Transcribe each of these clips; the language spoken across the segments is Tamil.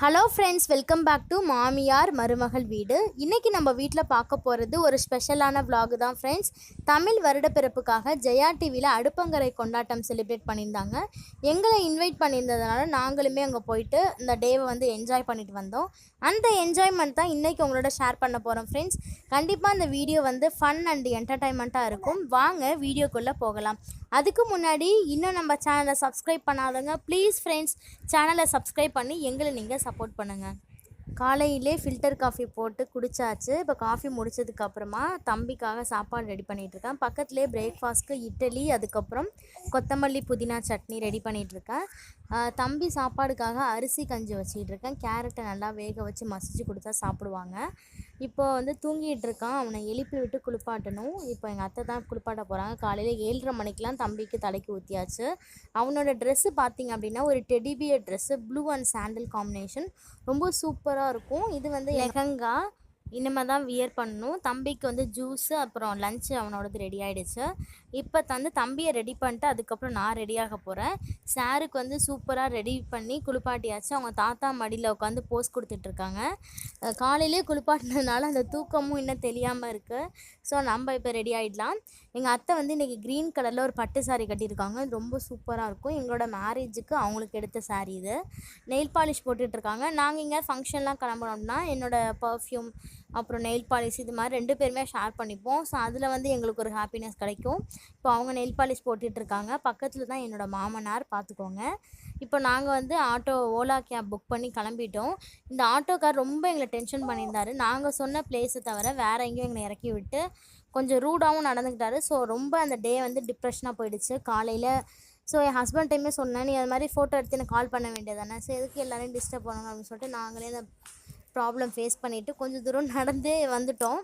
Hello friends, welcome back to மாமியார் மருமகள் வீடு. இன்றைக்கி நம்ம வீட்டில் பார்க்க போகிறது ஒரு ஸ்பெஷலான vlog தான் ஃப்ரெண்ட்ஸ். தமிழ் வருடப்பிறப்புக்காக ஜெயா டிவியில் அடுப்பங்கரை கொண்டாட்டம் செலிப்ரேட் பண்ணியிருந்தாங்க. எங்களை இன்வைட் பண்ணியிருந்ததுனால நாங்களுமே அங்கே போயிட்டு இந்த டேவை வந்து என்ஜாய் பண்ணிட்டு வந்தோம். அந்த என்ஜாய்மெண்ட் தான் இன்றைக்கி உங்களோட ஷேர் பண்ண போகிறோம் ஃப்ரெண்ட்ஸ். கண்டிப்பாக இந்த வீடியோ வந்து ஃபன் அண்ட் என்டர்டைன்மெண்ட்டாக இருக்கும். வாங்க வீடியோக்குள்ளே போகலாம். அதுக்கு முன்னாடி இன்னும் நம்ம சேனலை சப்ஸ்கிரைப் பண்ணாதவங்க ப்ளீஸ் ஃப்ரெண்ட்ஸ் சேனலை சப்ஸ்கிரைப் பண்ணி எங்களை நீங்கள் சப்போர்ட் பண்ணுங்கள். காலையிலே ஃபில்டர் காஃபி போட்டு குடித்தாச்சு. இப்போ காஃபி முடிச்சதுக்கப்புறமா தம்பிக்காக சாப்பாடு ரெடி பண்ணிகிட்ருக்கேன். பக்கத்துலேயே பிரேக்ஃபாஸ்ட்க்கு இட்லி, அதுக்கப்புறம் கொத்தமல்லி புதினா சட்னி ரெடி பண்ணிகிட்ருக்கேன். தம்பி சாப்பாடுக்காக அரிசி கஞ்சி வச்சிகிட்ருக்கேன். கேரட்டை நல்லா வேக வச்சு மசிச்சு கொடுத்தா சாப்பிடுவாங்க. இப்போ வந்து தூங்கிட்டு இருக்கான். அவனை எழுப்பி விட்டு குளிப்பாட்டணும். இப்போ எங்கள் அத்தை தான் குளிப்பாட்ட போகிறாங்க. காலையில் 7:30 மணிக்கெலாம் தம்பிக்கு தலைக்கு ஊற்றியாச்சு. அவனோட ட்ரெஸ்ஸு பார்த்திங்க அப்படின்னா ஒரு teddy bear dress, blue and sandal combination, ரொம்ப சூப்பராக இருக்கும். இது வந்து லெஹங்கா இனிமேல் தான் வியர் பண்ணணும். தம்பிக்கு வந்து ஜூஸு அப்புறம் லஞ்சு அவனோடது ரெடி ஆகிடுச்சு. இப்போ தம்பியை ரெடி பண்ணிட்டு அதுக்கப்புறம் நான் ரெடியாக போகிறேன். சாருக்கு வந்து சூப்பராக ரெடி பண்ணி குளிப்பாட்டியாச்சு. அவங்க தாத்தா மடியில் உட்காந்து போஸ் கொடுத்துட்ருக்காங்க. காலையிலே குளிப்பாட்டினதுனால அந்த தூக்கமும் இன்னும் தெரியாமல் இருக்குது. ஸோ நம்ம இப்போ ரெடி ஆகிடலாம். எங்கள் அத்தை வந்து இன்றைக்கி க்ரீன் கலரில் ஒரு பட்டு சாரீ கட்டியிருக்காங்க. இது ரொம்ப சூப்பராக இருக்கும். எங்களோட மேரேஜுக்கு அவங்களுக்கு எடுத்த சாரீ இது. நெயில் பாலிஷ் போட்டுட்ருக்காங்க. நாங்கள் இங்கே ஃபங்க்ஷன்லாம் கிளம்புனோம்னா என்னோடய பர்ஃப்யூம் அப்புறம் நெயில் பாலிஷ் இது மாதிரி 2 பேருமே ஷேர் பண்ணிப்போம். ஸோ அதில் வந்து எங்களுக்கு ஒரு ஹாப்பினஸ் கிடைக்கும். இப்போ அவங்க நெயில் பாலிஷ் போட்டுட்ருக்காங்க. பக்கத்தில் தான் என்னோடய மாமனார், பார்த்துக்கோங்க. இப்போ நாங்கள் வந்து ஓலா கேப் புக் பண்ணி கிளம்பிட்டோம். இந்த ஆட்டோக்கார் ரொம்ப எங்களை டென்ஷன் பண்ணியிருந்தார். நாங்கள் சொன்ன பிளேஸை தவிர வேறு எங்கேயும் எங்களை இறக்கி விட்டு கொஞ்சம் ரூடாகவும் நடந்துக்கிட்டாரு. ஸோ ரொம்ப அந்த டே வந்து டிப்ரெஷனாக போயிடுச்சு காலையில். ஸோ என் ஹஸ்பண்ட்டையுமே சொன்னேன், நீ அது மாதிரி ஃபோட்டோ எடுத்து எனக்கு கால் பண்ண வேண்டியதானே, ஸோ எதுக்கு எல்லோரையும் டிஸ்டர்ப் பண்ணணும் அப்படின்னு சொல்லிட்டு நாங்களே அந்த ப்ராப்ளம் ஃபேஸ் பண்ணிவிட்டு கொஞ்சம் தூரம் நடந்தே வந்துட்டோம்.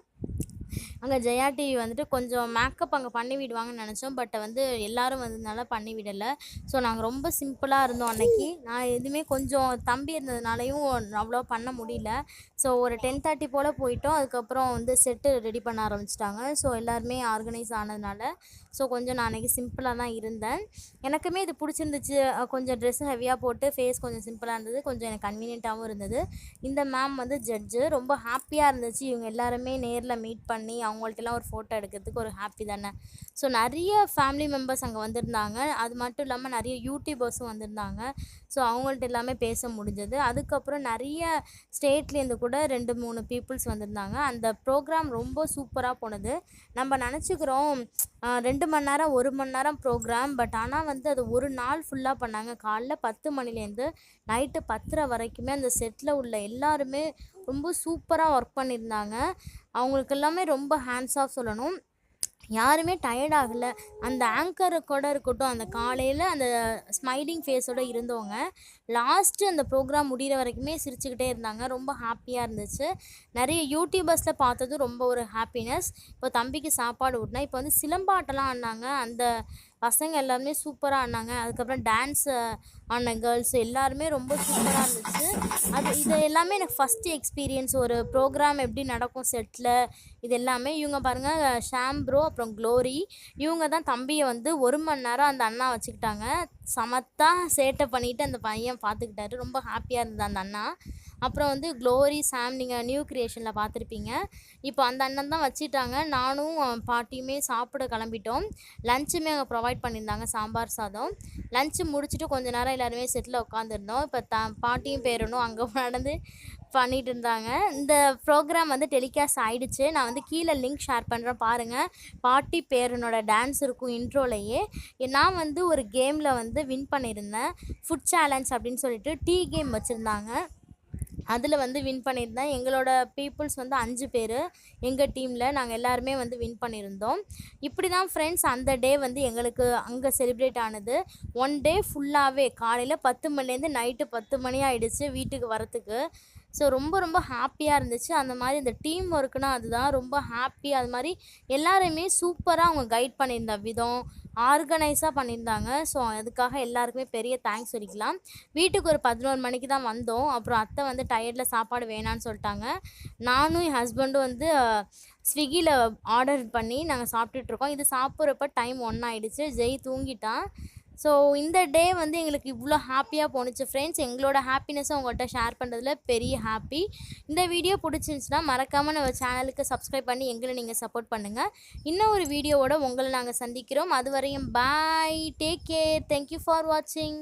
அங்கே ஜெயா டிவி வந்துட்டு கொஞ்சம் மேக்கப் அங்கே பண்ணி விடுவாங்கன்னு நினச்சோம். பட் வந்து எல்லோரும் வந்ததுனால பண்ணி விடலை. ஸோ நாங்கள் ரொம்ப சிம்பிளாக இருந்தோம் அன்றைக்கி. நான் எதுவுமே கொஞ்சம் தம்பி இருந்ததுனாலையும் அவ்வளோ பண்ண முடியல. ஸோ ஒரு 10:30 போல் போயிட்டோம். அதுக்கப்புறம் வந்து செட்டு ரெடி பண்ண ஆரம்பிச்சிட்டாங்க. ஸோ எல்லாருமே ஆர்கனைஸ் ஆனதுனால ஸோ கொஞ்சம் நான் அன்றைக்கி சிம்பிளாக தான் இருந்தேன். எனக்குமே இது பிடிச்சிருந்துச்சு. கொஞ்சம் ட்ரெஸ்ஸு ஹெவியாக போட்டு ஃபேஸ் கொஞ்சம் சிம்பிளாக இருந்தது. கொஞ்சம் எனக்கு கன்வீனியண்ட்டாகவும் இருந்தது. இந்த மேம் வந்து ஜட்ஜு, ரொம்ப ஹாப்பியாக இருந்துச்சு. இவங்க எல்லாருமே நேரில் மீட் பண்ணி அவங்கள்ட்டலாம் ஒரு ஃபோட்டோ எடுக்கிறதுக்கு ஒரு ஹாப்பி தானே. ஸோ நிறைய ஃபேமிலி மெம்பர்ஸ் அங்கே வந்திருந்தாங்க. அது மட்டும் இல்லாமல் நிறைய யூடியூபர்ஸும் வந்திருந்தாங்க. ஸோ அவங்கள்ட்ட எல்லாமே பேச முடிஞ்சது. அதுக்கப்புறம் நிறைய ஸ்டேட்லேருந்து கூட 2-3 பீப்புள்ஸ் வந்திருந்தாங்க. அந்த ப்ரோக்ராம் ரொம்ப சூப்பராக போனது. நம்ம நினச்சிக்கிறோம் 2 மணி நேரம் 1 மணி நேரம் ப்ரோக்ராம், பட் ஆனால் வந்து அது ஒரு நாள் ஃபுல்லாக பண்ணாங்க. காலைல 10 மணிலேருந்து நைட்டு 10:30 வரைக்குமே அந்த செட்டில் உள்ள எல்லாருமே ரொம்ப சூப்பராக ஒர்க் பண்ணியிருந்தாங்க. அவங்களுக்கு எல்லாமே ரொம்ப ஹேண்ட்ஸ் ஆஃப் சொல்லணும். யாருமே டயர்ட் ஆகலை. அந்த ஆங்கரு கூட இருக்கட்டும், அந்த காலையில் அந்த ஸ்மைலிங் ஃபேஸோடு இருந்தவங்க லாஸ்ட்டு அந்த ப்ரோக்ராம் முடிகிற வரைக்குமே சிரிச்சுக்கிட்டே இருந்தாங்க. ரொம்ப ஹாப்பியாக இருந்துச்சு. நிறைய யூடியூபர்ஸில் பார்த்ததும் ரொம்ப ஒரு ஹாப்பினஸ். இப்போ தம்பிக்கு சாப்பாடு ஊட்டினா இப்போ வந்து சிலம்பாட்டெல்லாம் ஆடினாங்க. அந்த பசங்க எல்லாருமே சூப்பராக ஆடினாங்க. அதுக்கப்புறம் டான்ஸ் ஆடின கேர்ள்ஸ் எல்லாருமே ரொம்ப சூப்பராக இருந்துச்சு. இது எல்லாமே எனக்கு ஃபஸ்ட்டு எக்ஸ்பீரியன்ஸ். ஒரு ப்ரோக்ராம் எப்படி நடக்கும் செட்டில், இது எல்லாமே. இவங்க பாருங்கள், ஷாம் ப்ரோ அப்புறம் க்ளோரி, இவங்க தான் தம்பியை வந்து 1 மணி நேரம் அந்த அண்ணா வச்சுக்கிட்டாங்க. சமத்தாக சேட்டை பண்ணிவிட்டு அந்த பையன் பார்த்துக்கிட்டாரு. ரொம்ப ஹாப்பியாக இருந்தது அந்த அண்ணா. அப்புறம் வந்து க்ளோரி, சாம் நீங்கள் நியூ க்ரியேஷனில் பார்த்துருப்பீங்க. இப்போ அந்த அண்ணன் தான் வச்சுட்டாங்க. நானும் பாட்டியுமே சாப்பிட கிளம்பிட்டோம். லஞ்சுமே அங்கே ப்ரொவைட் பண்ணியிருந்தாங்க, சாம்பார் சாதம். லஞ்சு முடிச்சுட்டு கொஞ்சம் நேரம் எல்லாருமே செட்டில் உட்காந்துருந்தோம். இப்போ பாட்டியும் பேரனும் அங்கே நடந்து பண்ணிகிட்டு இருந்தாங்க. இந்த ப்ரோக்ராம் வந்து டெலிகாஸ்ட் ஆகிடுச்சு. நான் வந்து கீழே லிங்க் ஷேர் பண்ணுறேன், பாருங்கள். பாட்டி பேரனோட டான்ஸ் இருக்கும் இன்ட்ரோலையே. நான் வந்து ஒரு கேமில் வந்து வின் பண்ணியிருந்தேன். ஃபுட் சேலஞ்ச் அப்படின்னு சொல்லிட்டு டீ கேம் வச்சுருந்தாங்க. அதில் வந்து வின் பண்ணியிருந்தேன். எங்களோட பீப்புள்ஸ் வந்து 5 பேர் எங்கள் டீமில். நாங்கள் எல்லாருமே வந்து வின் பண்ணியிருந்தோம். இப்படி தான் ஃப்ரெண்ட்ஸ் அந்த டே வந்து எங்களுக்கு அங்கே செலிப்ரேட் ஆனது. 1 டே ஃபுல்லாகவே காலையில் 10 மணிலேருந்து நைட்டு 10 மணி ஆகிடுச்சு வீட்டுக்கு வரத்துக்கு. ஸோ ரொம்ப ரொம்ப ஹாப்பியாக இருந்துச்சு. அந்த மாதிரி இந்த டீம் ஒர்க்குனா அதுதான் ரொம்ப ஹாப்பி. அது மாதிரி எல்லாருமே சூப்பராக அவங்க கைட் பண்ணியிருந்த விதம், ஆர்கனைஸாக பண்ணியிருந்தாங்க. ஸோ அதுக்காக எல்லாருக்குமே பெரிய தேங்க்ஸ் சொல்லிக்கலாம். வீட்டுக்கு ஒரு 11 மணிக்கு தான் வந்தோம். அப்புறம் அத்தை வந்து டயர்டில் சாப்பாடு வேணான்னு சொல்லிட்டாங்க. நானும் என் ஹஸ்பண்டும் வந்து ஸ்விக்கியில் ஆர்டர் பண்ணி நாங்கள் சாப்பிட்டுட்ருக்கோம். இது சாப்பிட்றப்ப டைம் 1 ஆகிடுச்சு. ஜெய் தூங்கிட்டான். ஸோ இந்த டே வந்து எங்களுக்கு இவ்வளோ ஹாப்பியாக போணுச்சு ஃப்ரெண்ட்ஸ். எங்களோட ஹாப்பினஸை உங்கள்கிட்ட ஷேர் பண்ணுறதுல பெரிய ஹாப்பி. இந்த வீடியோ பிடிச்சிருந்துச்சுன்னா மறக்காமல் நம்ம சேனலுக்கு சப்ஸ்கிரைப் பண்ணி எங்களை நீங்கள் சப்போர்ட் பண்ணுங்கள். இன்னும் ஒரு வீடியோவோட உங்களை நாங்கள் சந்திக்கிறோம். அதுவரையும் பாய், டேக் கேர், தேங்க்யூ ஃபார் வாட்சிங்.